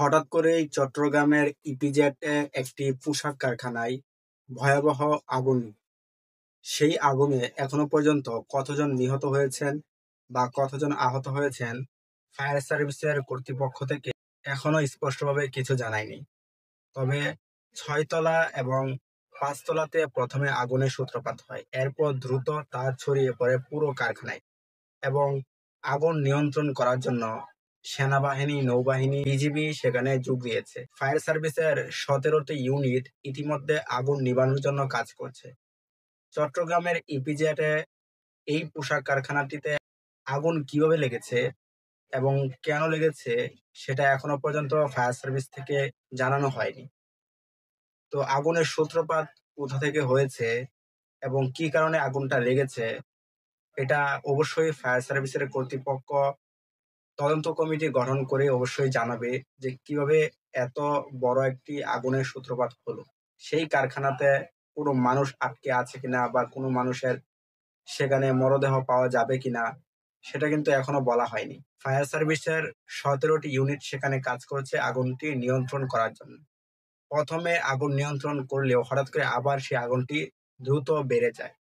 হঠাৎ করেই চট্টগ্রামের ইপিজেডে একটি পোশাক কারখানায় ভয়াবহ আগুন। সেই আগুনে এখনো পর্যন্ত কতজন নিহত হয়েছেন বা কতজন আহত হয়েছেন ফায়ার সার্ভিসের কর্তৃপক্ষ থেকে এখনো স্পষ্টভাবে কিছু জানায়নি। তবে ৬ তলা এবং ৫ তলাতে প্রথমে আগুনের সূত্রপাত হয়, এরপর দ্রুত তা ছড়িয়ে পড়ে পুরো কারখানায় এবং আগুন নিয়ন্ত্রণ করার জন্য সেনাবাহিনী, নৌবাহিনী, বিজিবি সেখানে যোগ দিয়েছে। ফায়ার সার্ভিসের ১৭টি ইউনিট ইতিমধ্যে আগুন নিবানোর জন্য কাজ করছে। চট্টগ্রামের ইপিজেডে এই পোশাক কারখানাটিতে আগুন কিভাবে লেগেছে এবং কেন লেগেছে সেটা এখনো পর্যন্ত ফায়ার সার্ভিস থেকে জানানো হয়নি। তো আগুনের সূত্রপাত কোথা থেকে হয়েছে এবং কি কারণে আগুনটা লেগেছে এটা অবশ্যই ফায়ার সার্ভিসের কর্তৃপক্ষ তদন্ত কমিটি গঠন করে অবশ্যই জানাবে যে কিভাবে এত বড় একটি আগুনের সূত্রপাত হলো। সেই কারখানাতে কোনো মানুষ আটকে আছে কিনা বা কোনো মানুষের সেখানে মরদেহ পাওয়া যাবে কিনা সেটা কিন্তু এখনো বলা হয়নি। ফায়ার সার্ভিসের ১৭টি ইউনিট সেখানে কাজ করছে আগুনটি নিয়ন্ত্রণ করার জন্য। প্রথমে আগুন নিয়ন্ত্রণ করলেও হঠাৎ করে আবার সেই আগুনটি দ্রুত বেড়ে যায়।